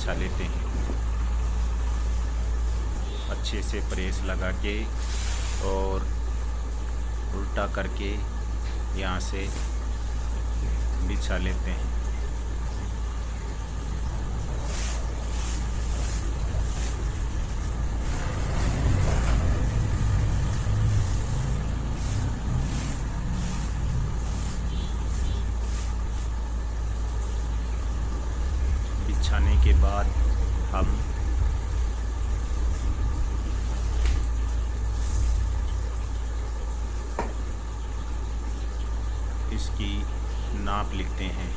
बिछा लेते हैं। अच्छे से प्रेस लगा के और उल्टा करके यहाँ से बिछा लेते हैं। बिछाने के बाद हम इसकी नाप लिखते हैं,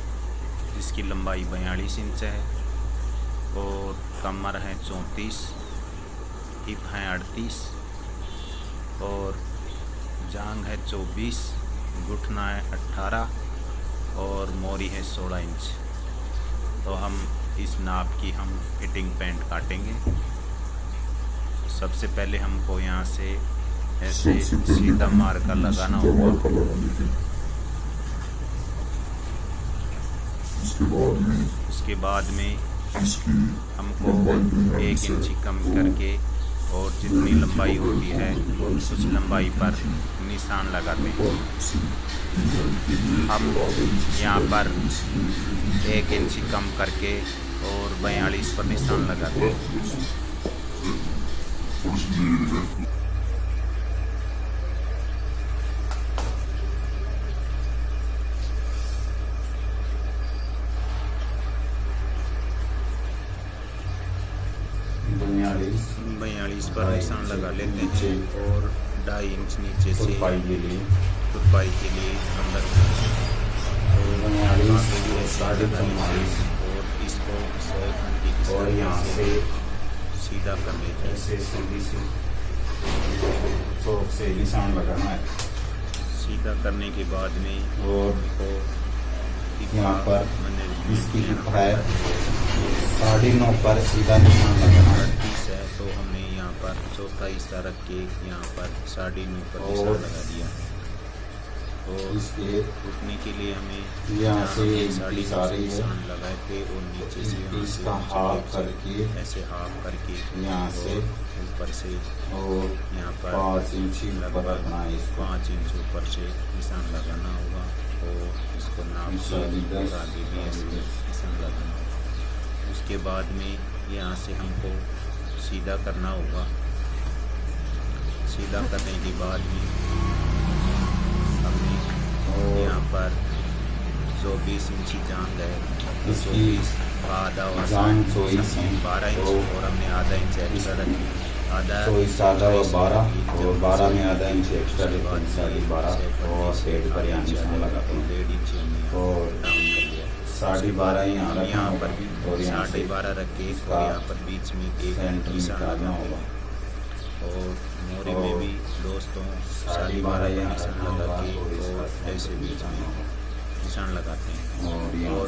जिसकी लंबाई 42 इंच है और कमर है 34, हिप है 38 और जांग है 24, घुटना है 18 और मोरी है 16 इंच। तो हम इस नाप की हम फिटिंग पैंट काटेंगे। सबसे पहले हमको यहाँ से ऐसे सीधा मार्कर लगाना होगा। उसके बाद में हमको 1 इंच कम करके और जितनी लंबाई होती है उस लंबाई पर निशान लगाते हैं। हम यहाँ पर 1 इंच कम करके और 42 पर निशान लगाते हैं। 42 पर निशान लगा लेते हैं और 2.5 इंच नीचे से तुरपाई के लिए अंदर और इसको और यहाँ से सीधा कर लेते हैं। से निशान लगाना है। सीधा करने के बाद में और यहाँ पर इसकी है 9.5 पर सीधा निशान लगाना है। तो हमने यहाँ पर चौथा हिस्सा रख के यहाँ पर 9.5 पर निशान लगा दिया। और इसके उठने के लिए हमें यहाँ से 9.5 निशान लगाए थे और नीचे से इसका हाफ करके ऐसे हाफ करके यहाँ से ऊपर से और यहाँ पर 5 इंच लगभग 5 इंच ऊपर से निशान लगाना होगा और इसको नाप के आगे भी ऐसे निशान लगाना होगा। उसके बाद में यहाँ से हमको सीधा करना होगा। सीधा करने के बाद में हमने यहाँ पर 24 इंची जांग है, 24 आधा और 12 इंच और हमने आधा इंच एक्स्ट्रा रखी। आधा 12 में आधा इंच एक्स्ट्रा 12.5 और पेड़ पर यहाँ निशान लगाते हैं। 1.5 इंच और डाउन कर लिया। 12.5 यहाँ पर भी 12.5 रख के यहाँ पर बीच में एक निशान लगाना होगा और मोरी में भी दोस्तों 12.5 निशान लगा के और ऐसे बीच में निशान लगाते हैं। और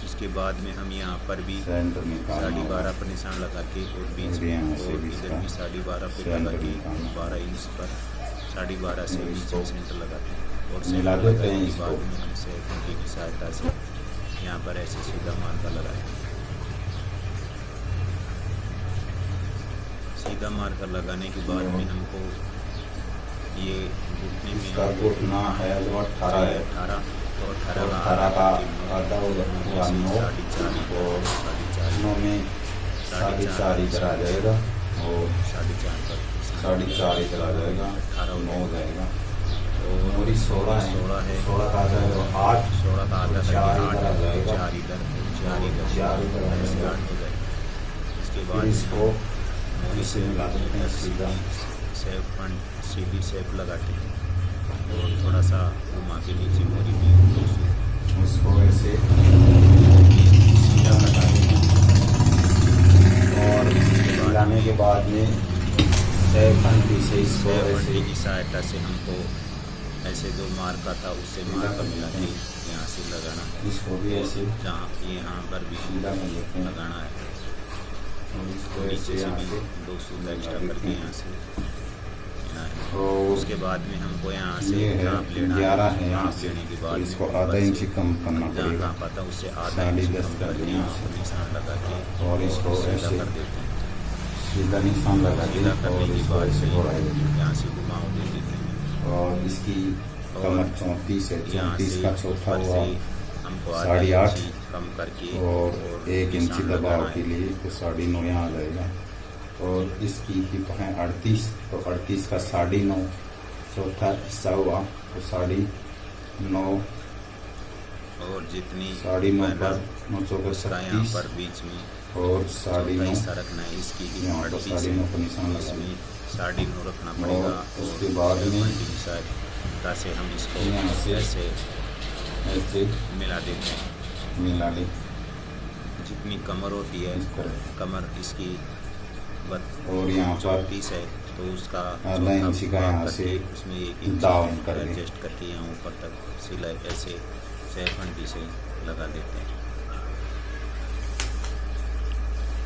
इसके बाद में हम यहाँ पर भी 12.5 पर निशान लगा के और बीच में और इधर भी 12.5 पे लगा के 12 इंच पर 12.5 से बीच में सेंटर लगाते हैं और सेंटर लगाने के बाद में हम सेंटर की सहायता से यहाँ पर ऐसे सीधा मार्का लगाए। सीधा मार्कर लगाने के बाद में हमको ये घुटने में घुटना है 18 है 18 तो 18 का आधा होगा 9 और 9 में 4.5 इधर आ जाएगा और 4.5 इधर आ जाएगा 18 9 हो जाएगा और मोरी 16 है 16 का आधा है 8 16 का आधा 4 इधर आ जाएगा 4 इधर 8 हो जाएगा। इसके बाद इसको मोरी से मिला देते हैं सीधा सेफ फ्रंट सीधी सेफ लगाते हैं और थोड़ा सा घुमा के नीचे मोरी भी उसको ऐसे सीधा लगा देते हैं और लगाने के बाद में सेफ फ्रंट से इसको ऐसे की सहायता से हमको ऐसे जो मार्का था उससे मार्का मिला के यहाँ से लगाना है। इसको भी ऐसे जहाँ यहाँ पर भी सीधा कर लेते हैं लगाना है और इसको नीचे ऐसे से भी 2 सूद एक्स्ट्रा करके यहाँ से और उसके बाद में हमको यहाँ से ये है नाप लेना 11 है यहाँ नाप से, लेने के तो बाद इसको में आधा ऊपर इंच से कम करना जहाँ पड़ेगा। नाप आता उससे आधा साढ़े इंच 10 कम कर करके देना यहाँ पर निशान लगा के और इसको सीधा ऐसे कर देते हैं। सीधा निशान लगा के सीधा करने और के इसको बाद ऐसे में घुमाएंगे। यहाँ से घुमाव दे देते हैं और इसकी कमर 34 है, यहाँ 34 से का चौथा ऊपर हुआ से हमको आधा 8.5 इंची कम करके और 1 इंची निशान दबाव लगाना के है। लिए तो 9.5 यहाँ आ जाएगा। और इसकी हिप है 38, तो 38 का 9.5 चौथा हिस्सा हुआ तो 9.5 और जितनी 9.5 पर 9 चौका उसका यहाँ 36 पर बीच में और चौथा 9.5 हिस्सा रखना है। इसकी यहाँ पर 9.5 का निशान लगा इसमें 9.5 रखना और पड़ेगा। उसके बाद में से हम इसको यहाँ से ऐसे ऐसे मिला देते हैं। मिला ले जितनी कमर होती है इस तरह। कमर इसकी और यहाँ पर 34 है तो उसका आधा इंची का यहाँ से उसमें 1 इंच डाउन करके एडजस्ट करके यहाँ ऊपर तक सिलाई ऐसे सैफंटी से लगा देते हैं।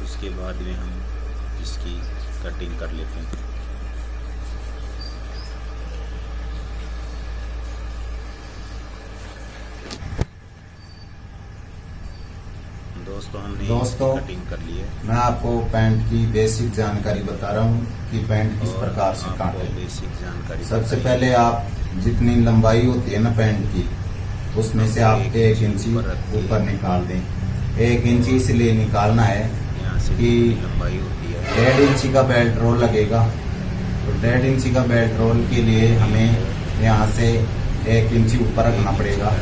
उसके बाद में हम इसकी कटिंग कर लेते हैं। दोस्तों हमने दोस्तों, कटिंग कर ली है। मैं आपको पैंट की बेसिक जानकारी बता रहा हूँ कि पैंट किस और प्रकार से आपको काटे। बेसिक जानकारी सबसे बताइए। पहले आप जितनी लंबाई होती है ना पैंट की, उसमें से आप 1 इंची ऊपर निकाल दें। 1 इंची इसलिए निकालना है यहाँ से कि लंबाई होती है 1.5 इंची का बेल्ट रोल लगेगा। तो 1.5 इंची का बेल्ट रोल के लिए हमें यहाँ से 1 इंची ऊपर रखना पड़ेगा।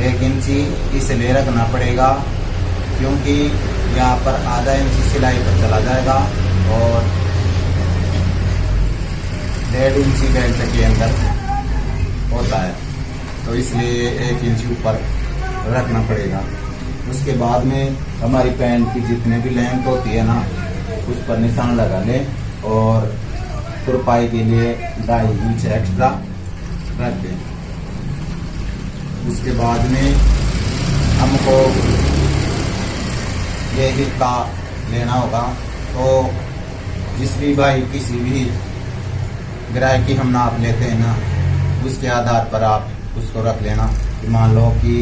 1 इंची इसलिए रखना पड़ेगा क्योंकि यहाँ पर आधा इंची सिलाई पर चला जाएगा और 1.5 इंची बेल्ट के अंदर होता है, तो इसलिए 1 इंची ऊपर रखना पड़ेगा। उसके बाद में हमारी पैंट की जितने भी लेंथ होती है ना, उस पर निशान लगा लें और तुरपाई के लिए 2.5 इंच एक्स्ट्रा रख दें। उसके बाद में हमको ये हिस्सा लेना होगा। तो जिस भी भाई किसी भी ग्राहक की हम नाप लेते हैं ना, उसके आधार पर आप उसको रख लेना कि मान लो कि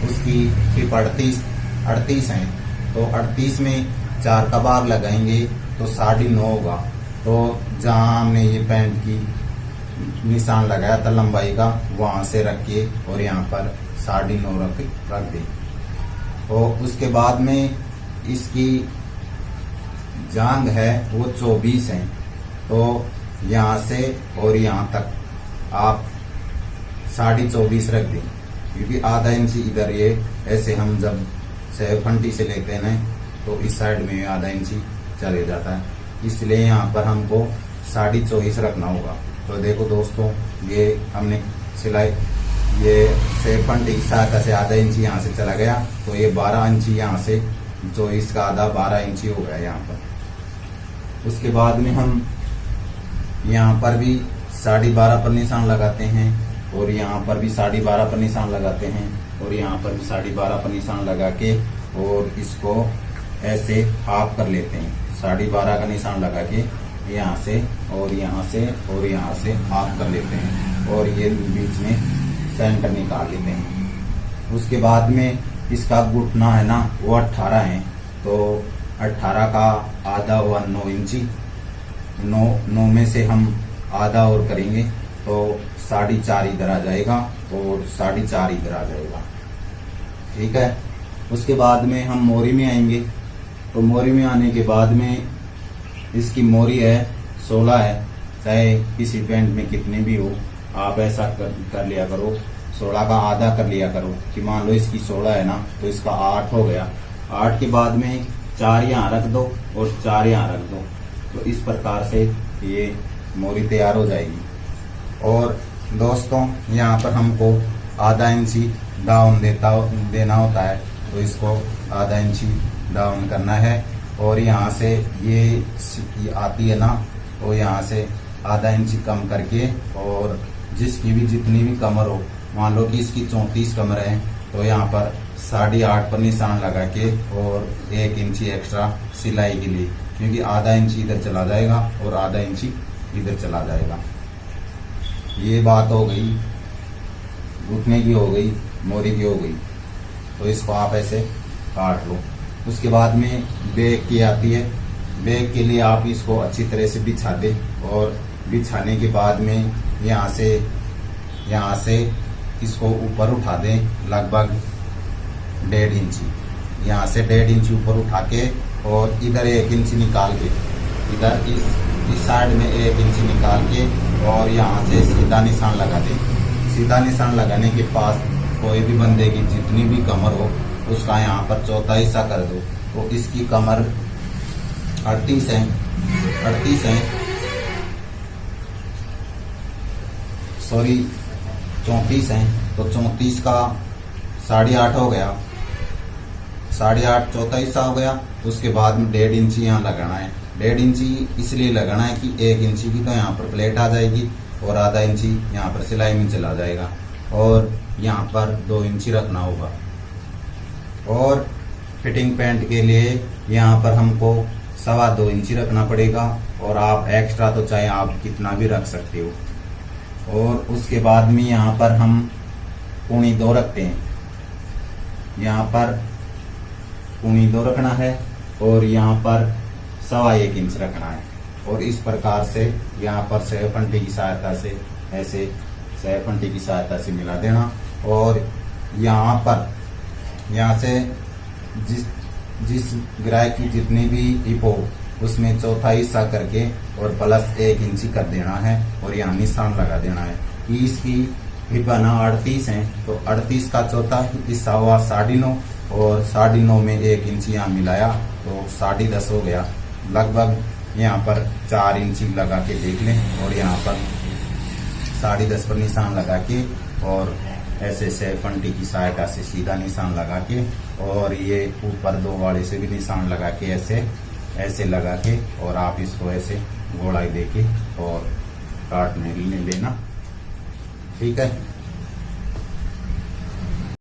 उसकी हिप 38 है तो 38 में 4 का भाग लगाएंगे तो 9.5 होगा। तो जहाँ हमने ये पैंट की निशान लगाया था लंबाई का, वहां से रख के और यहाँ पर 9.5 रख दें। तो उसके बाद में इसकी जांग है वो 24 है, तो यहाँ से और यहाँ तक आप 24.5 रख दें, क्योंकि आधा इंची इधर ये ऐसे हम जब सैफंटी से लेते हैं तो इस साइड में आधा इंची चले जाता है, इसलिए यहाँ पर हमको 24.5 रखना होगा। तो देखो दोस्तों, ये हमने सिलाई ये सैफंटी की सहायता से आधा इंची यहाँ से चला गया, तो ये 12 इंची यहाँ से 24 का आधा 12 इंची हो गया यहाँ पर। उसके बाद में हम यहाँ पर भी 12.5 पर निशान लगाते हैं और यहाँ पर भी 12.5 पर निशान लगाते हैं और यहाँ पर भी 12.5 पर निशान लगा के और इसको ऐसे हाफ कर लेते हैं। 12.5 का निशान लगा के यहाँ से और यहाँ से और यहाँ से हाफ कर लेते हैं और ये बीच में सेंटर निकाल लेते हैं। उसके बाद में इसका घुटना है ना वो 18 है, तो 18 का आधा हुआ 9 इंची। 9 में से हम आधा और करेंगे तो 4.5 इधर आ जाएगा और 4.5 इधर आ जाएगा। ठीक है। उसके बाद में हम मोरी में आएंगे। तो मोरी में आने के बाद में इसकी मोरी है 16 है, चाहे किसी पैंट में कितने भी हो, आप ऐसा कर लिया करो, 16 का आधा कर लिया करो कि मान लो इसकी 16 है ना तो इसका 8 हो गया। 8 के बाद में 4 यहाँ रख दो और 4 यहाँ रख दो, तो इस प्रकार से ये मोरी तैयार हो जाएगी। और दोस्तों, यहाँ पर हमको आधा इंची डाउन देना होता है, तो इसको आधा इंची डाउन करना है और यहाँ से ये आती है ना, तो यहाँ से आधा इंची कम करके और जिसकी भी जितनी भी कमर हो, मान लो कि इसकी 34 कमर है, तो यहाँ पर 8.5 पर निशान लगा के और 1 इंची एक्स्ट्रा सिलाई के लिए, क्योंकि आधा इंची इधर चला जाएगा और आधा इंची इधर चला जाएगा। ये बात हो गई, घुटने की हो गई, मोरी की हो गई। तो इसको आप ऐसे काट लो। उसके बाद में बैक की आती है। बैक के लिए आप इसको अच्छी तरह से बिछा दे, और बिछाने के बाद में यहाँ से इसको ऊपर उठा दें लगभग 1.5 इंची। यहाँ से 1.5 इंची ऊपर उठा के, और इधर 1 इंची निकाल के, इधर इस साइड में 1 इंची निकाल के, और यहाँ से सीधा निशान लगा दें। सीधा निशान लगाने के पास कोई भी बंदे की जितनी भी कमर हो उसका यहाँ पर चौथा हिस्सा कर दो। तो इसकी कमर 38 है, 34 है। तो 34 का 8.5 हो गया, 8.5 चौथा हिस्सा हो गया। उसके बाद में 1.5 इंची यहाँ लगाना है। 1.5 इंची इसलिए लगाना है कि 1 इंची की तो यहाँ पर प्लेट आ जाएगी, और आधा इंची यहाँ पर सिलाई में चला जाएगा, और यहाँ पर 2 इंची रखना होगा। और फिटिंग पैंट के लिए यहाँ पर हमको 2.25 इंची रखना पड़ेगा, और आप एक्स्ट्रा तो चाहे आप कितना भी रख सकते हो। और उसके बाद में यहाँ पर हम पूनी 2 रखते हैं। यहाँ पर पूनी 2 रखना है, और यहाँ पर 1.25 इंच रखना है। और इस प्रकार से यहाँ पर सहफंटी की सहायता से, ऐसे सहफंटी की सहायता से मिला देना। और यहाँ से जिस ग्राहक की जितनी भी हिप हो उसमें चौथा हिस्सा करके और प्लस 1 इंची कर देना है, और यहाँ निशान लगा देना है कि इसकी हिप है ना 38 है, तो 38 का चौथा हिस्सा हुआ 9.5, और 9.5 में 1 इंची यहाँ मिलाया तो 10.5 हो गया। लगभग यहाँ पर 4 इंची लगा के देख लें, और यहाँ पर 10.5 पर निशान लगा के, और ऐसे सहफंटी की सहायता से सीधा निशान लगा के, और ये ऊपर 2 वाले से भी निशान लगा के ऐसे लगा के, और आप इसको ऐसे गोलाई देके और काटने लेना। ठीक है।